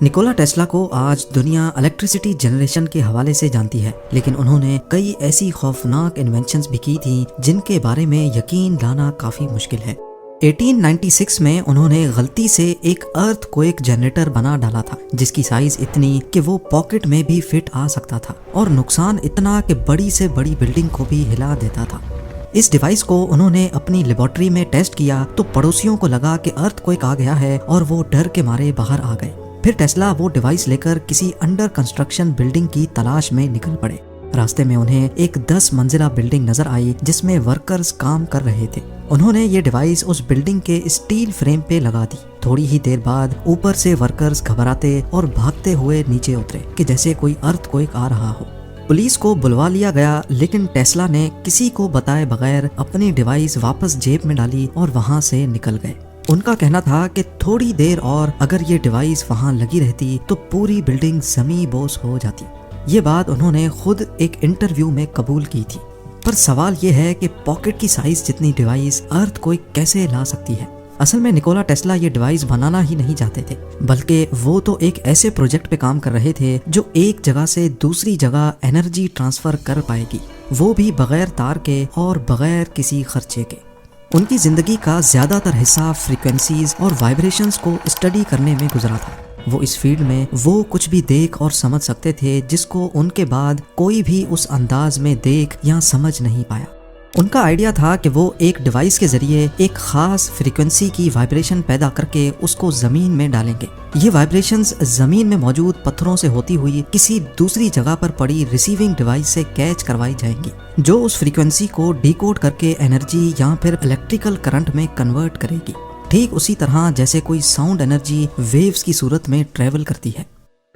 Nicolas Tesla کو آج دنیا الیکٹریسٹی جنریشن کے حوالے سے جانتی ہے، لیکن انہوں نے کئی ایسی خوفناک انوینشنز بھی کی تھیں جن کے بارے میں یقین لانا کافی مشکل ہے۔ 1896 میں انہوں نے غلطی سے ایک ارتھ کوئک جنریٹر بنا ڈالا تھا جس کی سائز اتنی کہ وہ پاکٹ میں بھی فٹ آ سکتا تھا اور نقصان اتنا کہ بڑی سے بڑی بلڈنگ کو بھی ہلا دیتا تھا۔ اس ڈیوائس کو انہوں نے اپنی لیبارٹری میں ٹیسٹ کیا تو پڑوسیوں کو لگا کہ ارتھ کوئک آ گیا ہے اور وہ ڈر کے مارے باہر آ گئے۔ پھر ٹیسلا وہ ڈیوائس لے کر کسی انڈر کنسٹرکشن بلڈنگ کی تلاش میں نکل پڑے۔ راستے میں انہیں ایک 10 منزلہ بلڈنگ نظر آئی جس میں ورکرز کام کر رہے تھے۔ انہوں نے یہ ڈیوائس اس بلڈنگ کے اسٹیل فریم پہ لگا دی۔ تھوڑی ہی دیر بعد اوپر سے ورکرز گھبراتے اور بھاگتے ہوئے نیچے اترے کہ جیسے کوئی ارتھ کوئک آ رہا ہو۔ پولیس کو بلوا لیا گیا، لیکن ٹیسلا نے کسی کو بتائے بغیر اپنی ڈیوائس واپس جیب میں ڈالی اور وہاں سے نکل گئے۔ ان کا کہنا تھا کہ تھوڑی دیر اور اگر یہ ڈیوائس وہاں لگی رہتی تو پوری بلڈنگ زمیں بوس ہو جاتی۔ یہ بات انہوں نے خود ایک انٹرویو میں قبول کی تھی۔ پر سوال یہ ہے کہ پاکٹ کی سائز جتنی ڈیوائس ارتھ کوئی کیسے لا سکتی ہے؟ اصل میں نکولا ٹیسلا یہ ڈیوائس بنانا ہی نہیں چاہتے تھے، بلکہ وہ تو ایک ایسے پروجیکٹ پہ کام کر رہے تھے جو ایک جگہ سے دوسری جگہ انرجی ٹرانسفر کر پائے گی، وہ بھی بغیر تار کے اور بغیر کسی خرچے کے۔ ان کی زندگی کا زیادہ تر حصہ فریکوینسیز اور وائبریشنز کو اسٹڈی کرنے میں گزرا تھا۔ وہ اس فیلڈ میں وہ کچھ بھی دیکھ اور سمجھ سکتے تھے جس کو ان کے بعد کوئی بھی اس انداز میں دیکھ یا سمجھ نہیں پایا۔ ان کا آئیڈیا تھا کہ وہ ایک ڈیوائس کے ذریعے ایک خاص فریکوینسی کی وائبریشن پیدا کر کے اس کو زمین میں ڈالیں گے۔ یہ وائبریشنز زمین میں موجود پتھروں سے ہوتی ہوئی کسی دوسری جگہ پر پڑی ریسیونگ ڈیوائس سے کیچ کروائی جائیں گی، جو اس فریکوینسی کو ڈیکوڈ کر کے انرجی یا پھر الیکٹریکل کرنٹ میں کنورٹ کرے گی، ٹھیک اسی طرح جیسے کوئی ساؤنڈ انرجی ویوز کی صورت میں ٹریول کرتی ہے۔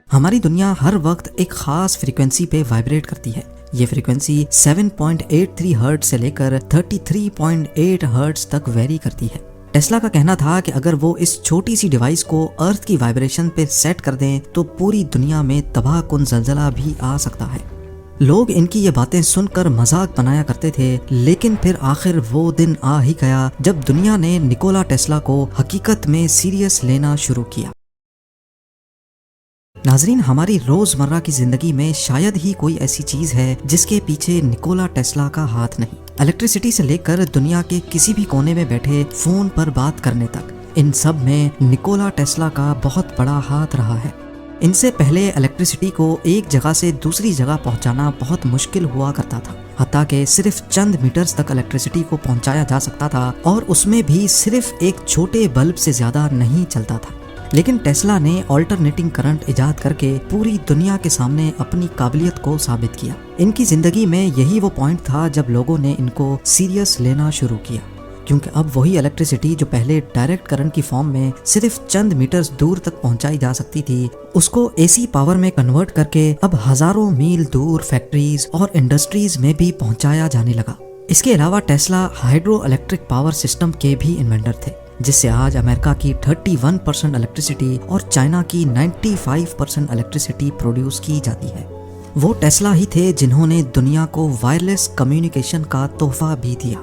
ہماری دنیا ہر وقت ایک خاص فریکوینسی پہ وائبریٹ کرتی ہے۔ یہ فریکوینسی 7.83 ہرٹز سے لے کر 33.8 ہرٹز تک ویری کرتی ہے۔ ٹیسلا کا کہنا تھا کہ اگر وہ اس چھوٹی سی ڈیوائس کو ارتھ کی وائبریشن پہ سیٹ کر دیں تو پوری دنیا میں تباہ کن زلزلہ بھی آ سکتا ہے۔ لوگ ان کی یہ باتیں سن کر مذاق بنایا کرتے تھے، لیکن پھر آخر وہ دن آ ہی گیا جب دنیا نے نکولا ٹیسلا کو حقیقت میں سیریس لینا شروع کیا۔ ناظرین، ہماری روزمرہ کی زندگی میں شاید ہی کوئی ایسی چیز ہے جس کے پیچھے نکولا ٹیسلا کا ہاتھ نہیں۔ الیکٹریسٹی سے لے کر دنیا کے کسی بھی کونے میں بیٹھے فون پر بات کرنے تک، ان سب میں نکولا ٹیسلا کا بہت بڑا ہاتھ رہا ہے۔ ان سے پہلے الیکٹریسٹی کو ایک جگہ سے دوسری جگہ پہنچانا بہت مشکل ہوا کرتا تھا، حتیٰ کہ صرف چند میٹرز تک الیکٹریسٹی کو پہنچایا جا سکتا تھا اور اس میں بھی صرف ایک چھوٹے بلب سے زیادہ نہیں چلتا تھا۔ لیکن ٹیسلا نے آلٹرنیٹنگ کرنٹ ایجاد کر کے پوری دنیا کے سامنے اپنی قابلیت کو ثابت کیا۔ ان کی زندگی میں یہی وہ پوائنٹ تھا جب لوگوں نے ان کو سیریس لینا شروع کیا، کیونکہ اب وہی الیکٹریسٹی جو پہلے ڈائریکٹ کرنٹ کی فارم میں صرف چند میٹرز دور تک پہنچائی جا سکتی تھی، اس کو اے سی پاور میں کنورٹ کر کے اب ہزاروں میل دور فیکٹریز اور انڈسٹریز میں بھی پہنچایا جانے لگا۔ اس کے علاوہ Tesla hydro electric power system کے بھی انوینٹر تھے، جس سے آج امریکہ کی 31% الیکٹریسٹی اور چائنا کی 95% الیکٹریسٹی پروڈیوس کی جاتی ہے۔ وہ ٹیسلا ہی تھے جنہوں نے دنیا کو وائرلیس کمیونیکیشن کا تحفہ بھی دیا۔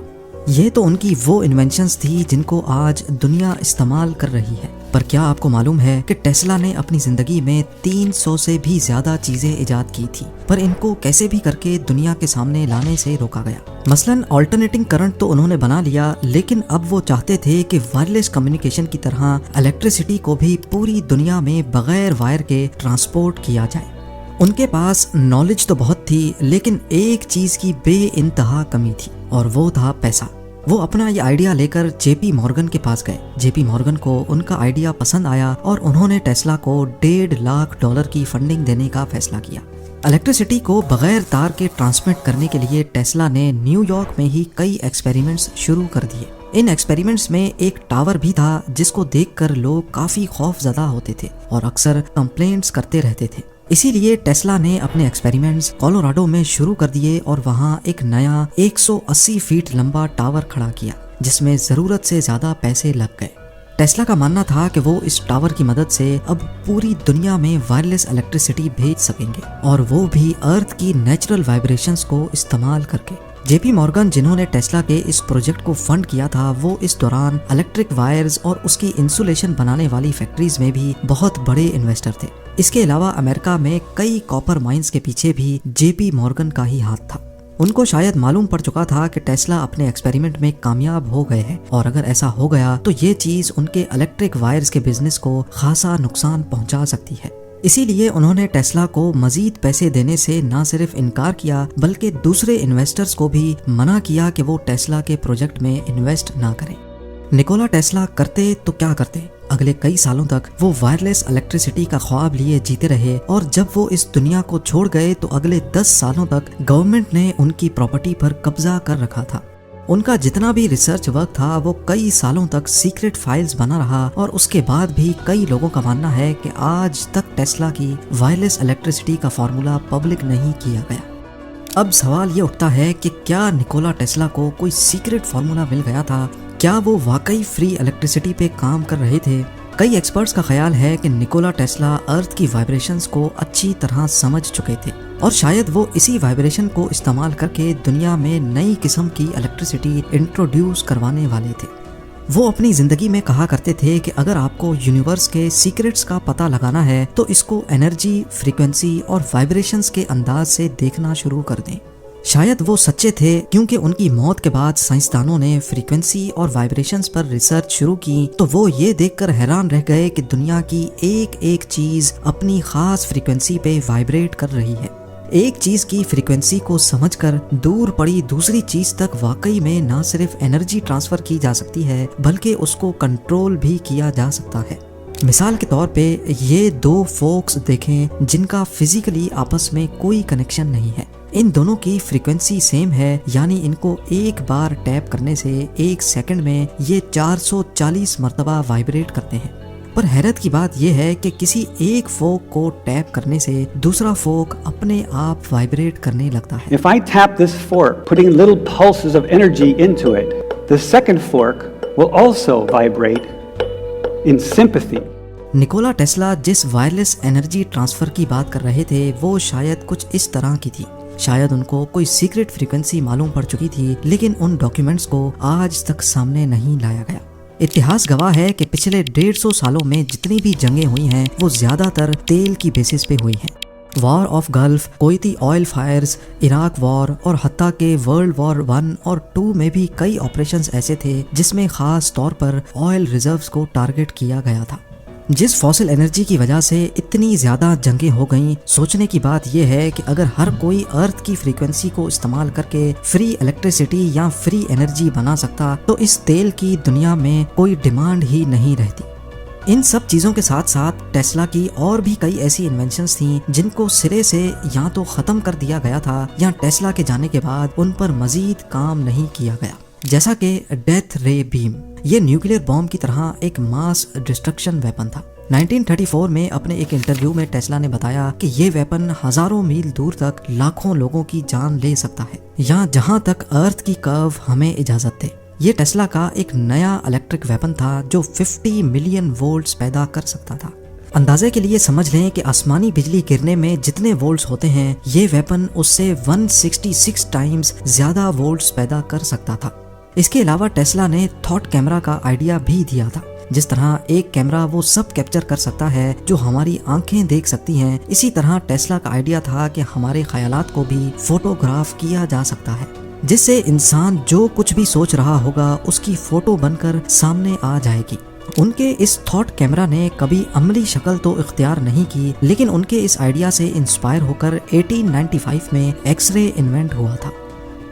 یہ تو ان کی وہ انوینشنز تھی جن کو آج دنیا استعمال کر رہی ہے۔ پر کیا آپ کو معلوم ہے کہ ٹیسلا نے اپنی زندگی میں 300 سے بھی زیادہ چیزیں ایجاد کی تھی، پر ان کو کیسے بھی کر کے دنیا کے سامنے لانے سے روکا گیا؟ مثلاً آلٹرنیٹنگ کرنٹ تو انہوں نے بنا لیا، لیکن اب وہ چاہتے تھے کہ وائرلیس کمیونیکیشن کی طرح الیکٹریسٹی کو بھی پوری دنیا میں بغیر وائر کے ٹرانسپورٹ کیا جائے۔ ان کے پاس نالج تو بہت تھی، لیکن ایک چیز کی بے انتہا کمی تھی، اور وہ تھا پیسہ۔ وہ اپنا یہ آئیڈیا لے کر جے پی مورگن کے پاس گئے۔ جے پی مورگن کو ان کا آئیڈیا پسند آیا اور انہوں نے ٹیسلا کو $1.5 لاکھ کی فنڈنگ دینے کا فیصلہ کیا۔ الیکٹریسٹی کو بغیر تار کے ٹرانسمٹ کرنے کے لیے ٹیسلا نے نیو یارک میں ہی کئی ایکسپیریمنٹس شروع کر دیے۔ ان ایکسپیریمنٹس میں ایک ٹاور بھی تھا جس کو دیکھ کر لوگ کافی خوف زدہ ہوتے تھے اور اکثر کمپلینٹس کرتے رہتے تھے۔ اسی لیے ٹیسلا نے اپنے ایکسپیریمنٹس کولوراڈو میں شروع کر دیے اور وہاں ایک نیا 180 فیٹ لمبا ٹاور کھڑا کیا، جس میں ضرورت سے زیادہ پیسے لگ گئے۔ ٹیسلا کا ماننا تھا کہ وہ اس ٹاور کی مدد سے اب پوری دنیا میں وائرلیس الیکٹریسٹی بھیج سکیں گے، اور وہ بھی ارتھ کی نیچرل وائبریشنز کو استعمال کر کے۔ جے پی مورگن جنہوں نے ٹیسلا کے اس پروجیکٹ کو فنڈ کیا تھا وہ اس دوران الیکٹرک وائرز اور اس کی انسولیشن بنانے والی فیکٹریز میں بھی بہت بڑے انویسٹر تھے۔ اس کے علاوہ امریکہ میں کئی کاپر مائنز کے پیچھے بھی جے پی مورگن کا ہی ہاتھ تھا۔ ان کو شاید معلوم پڑ چکا تھا کہ ٹیسلا اپنے ایکسپیریمنٹ میں کامیاب ہو گئے ہیں، اور اگر ایسا ہو گیا تو یہ چیز ان کے الیکٹرک وائرز کے بزنس کو خاصا نقصان پہنچا سکتی ہے۔ اسی لیے انہوں نے ٹیسلا کو مزید پیسے دینے سے نہ صرف انکار کیا بلکہ دوسرے انویسٹرز کو بھی منع کیا کہ وہ ٹیسلا کے پروجیکٹ میں انویسٹ نہ کریں۔ نکولا ٹیسلا کرتے تو کیا کرتے، اگلے کئی سالوں تک وہ وائرلیس الیکٹریسٹی کا خواب لیے جیتے رہے، اور جب وہ اس دنیا کو چھوڑ گئے تو اگلے 10 سالوں تک گورنمنٹ نے ان کی پراپرٹی پر قبضہ کر رکھا تھا۔ ان کا جتنا بھی ریسرچ ورک تھا وہ کئی سالوں تک سیکرٹ فائلز بنا رہا، اور اس کے بعد بھی کئی لوگوں کا ماننا ہے کہ آج تک ٹیسلا کی وائرلیس الیکٹریسٹی کا فارمولا پبلک نہیں کیا گیا۔ اب سوال یہ اٹھتا ہے کہ کیا نکولا ٹیسلا کو کوئی سیکرٹ فارمولا مل گیا تھا؟ کیا وہ واقعی فری الیکٹریسٹی پہ کام کر رہے تھے؟ کئی ایکسپرٹس کا خیال ہے کہ نکولا ٹیسلا ارتھ کی وائبریشنز کو اچھی طرح سمجھ چکے تھے، اور شاید وہ اسی وائبریشن کو استعمال کر کے دنیا میں نئی قسم کی الیکٹریسٹی انٹروڈیوس کروانے والے تھے۔ وہ اپنی زندگی میں کہا کرتے تھے کہ اگر آپ کو یونیورس کے سیکرٹس کا پتہ لگانا ہے تو اس کو انرجی، فریکوینسی اور وائبریشنز کے انداز سے دیکھنا شروع کر دیں۔ شاید وہ سچے تھے، کیونکہ ان کی موت کے بعد سائنسدانوں نے فریکوینسی اور وائبریشنز پر ریسرچ شروع کی تو وہ یہ دیکھ کر حیران رہ گئے کہ دنیا کی ایک ایک چیز اپنی خاص فریکوینسی پہ وائبریٹ کر رہی ہے۔ ایک چیز کی فریکوینسی کو سمجھ کر دور پڑی دوسری چیز تک واقعی میں نہ صرف انرجی ٹرانسفر کی جا سکتی ہے بلکہ اس کو کنٹرول بھی کیا جا سکتا ہے۔ مثال کے طور پہ یہ دو فوکس دیکھیں جن کا فزیکلی آپس میں کوئی کنیکشن نہیں ہے، ان دونوں کی فریکوینسی سیم ہے، یعنی ان کو ایک بار ٹیپ کرنے سے ایک سیکنڈ میں یہ 440 مرتبہ وائبریٹ کرتے ہیں۔ پر حیرت کی بات یہ ہے کہ کسی ایک فوک کو ٹیپ کرنے سے دوسرا فوک اپنے آپ وائبریٹ کرنے لگتا ہے۔ If I tap this fork, putting little pulses of energy into it, the second fork will also vibrate in sympathy. Nicolas Tesla جس وائرلیس انرجی ٹرانسفر کی بات کر رہے تھے وہ شاید کچھ اس طرح کی تھی۔ شاید ان کو کوئی سیکرٹ فریکوینسی معلوم پڑ چکی تھی، لیکن ان ڈاکیومنٹس کو آج تک سامنے نہیں لایا گیا۔ اتہاس گواہ ہے کہ پچھلے 150 سالوں میں جتنی بھی جنگیں ہوئی ہیں وہ زیادہ تر تیل کی بیسس پہ ہوئی ہیں۔ War of Gulf, Kuwaiti oil fires, عراق وار، اور حتیٰ کہ ورلڈ وار 1 اور 2 میں بھی کئی آپریشنز ایسے تھے جس میں خاص طور پر آئل ریزروز کو ٹارگٹ کیا گیا تھا۔ جس فوسل انرجی کی وجہ سے اتنی زیادہ جنگیں ہو گئیں، سوچنے کی بات یہ ہے کہ اگر ہر کوئی ارتھ کی فریکوینسی کو استعمال کر کے فری الیکٹریسٹی یا فری انرجی بنا سکتا تو اس تیل کی دنیا میں کوئی ڈیمانڈ ہی نہیں رہتی۔ ان سب چیزوں کے ساتھ ساتھ ٹیسلا کی اور بھی کئی ایسی انوینشنز تھیں جن کو سرے سے یا تو ختم کر دیا گیا تھا یا ٹیسلا کے جانے کے بعد ان پر مزید کام نہیں کیا گیا، جیسا کہ ڈیتھ رے بیم۔ یہ نیوکلیر بام کی طرح ایک ماس ڈسٹرکشن ویپن تھا۔ 1934 میں اپنے ایک انٹرویو میں ٹیسلا نے بتایا کہ یہ ویپن ہزاروں میل دور تک لاکھوں لوگوں کی جان لے سکتا ہے، یا جہاں تک ارتھ کی کرو ہمیں اجازت دے۔ یہ ٹیسلا کا ایک نیا الیکٹرک ویپن تھا جو 50 ملین وولٹس پیدا کر سکتا تھا۔ اندازے کے لیے سمجھ لیں کہ آسمانی بجلی گرنے میں جتنے وولٹس ہوتے ہیں یہ ویپن اس سے 166 ٹائمز زیادہ وولٹس پیدا کر سکتا تھا۔ اس کے علاوہ ٹیسلا نے تھاٹ کیمرا کا آئیڈیا بھی دیا تھا۔ جس طرح ایک کیمرہ وہ سب کیپچر کر سکتا ہے جو ہماری آنکھیں دیکھ سکتی ہیں، اسی طرح ٹیسلا کا آئیڈیا تھا کہ ہمارے خیالات کو بھی فوٹوگراف کیا جا سکتا ہے، جس سے انسان جو کچھ بھی سوچ رہا ہوگا اس کی فوٹو بن کر سامنے آ جائے گی۔ ان کے اس تھاٹ کیمرہ نے کبھی عملی شکل تو اختیار نہیں کی، لیکن ان کے اس آئیڈیا سے انسپائر ہو کر 1895 میں ایکس رے انوینٹ ہوا تھا۔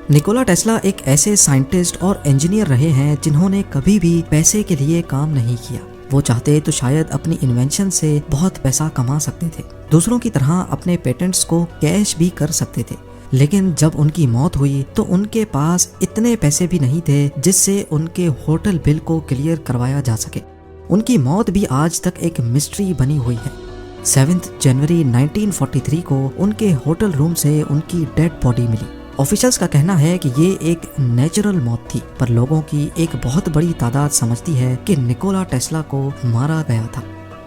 نکولا ٹیسلا ایک ایسے سائنٹسٹ اور انجینئر رہے ہیں جنہوں نے کبھی بھی پیسے کے لیے کام نہیں کیا۔ وہ چاہتے تو شاید اپنی انوینشن سے بہت پیسہ کما سکتے تھے، دوسروں کی طرح اپنے پیٹنٹس کو کیش بھی کر سکتے تھے، لیکن جب ان کی موت ہوئی تو ان کے پاس اتنے پیسے بھی نہیں تھے جس سے ان کے ہوٹل بل کو کلیئر کروایا جا سکے۔ ان کی موت بھی آج تک ایک مسٹری بنی ہوئی ہے۔ 7 جنوری 1943 کو ان کے ہوٹل روم سے ان کی ڈیڈ باڈی ملی۔ آفیشلز کا کہنا ہے کہ یہ ایک نیچرل موت تھی، پر لوگوں کی ایک بہت بڑی تعداد سمجھتی ہے کہ نکولا ٹیسلا کو مارا گیا تھا۔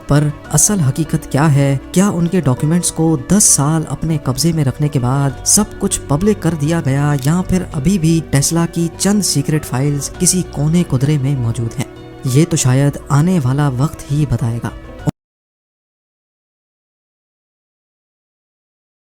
پر اصل حقیقت کیا ہے؟ کیا ان کے ڈاکیومنٹس کو 10 سال اپنے قبضے میں رکھنے کے بعد سب کچھ پبلک کر دیا گیا، یا پھر ابھی بھی ٹیسلا کی چند سیکرٹ فائلز کسی کونے قدرے میں موجود ہیں؟ یہ تو شاید آنے والا وقت ہی بتائے گا۔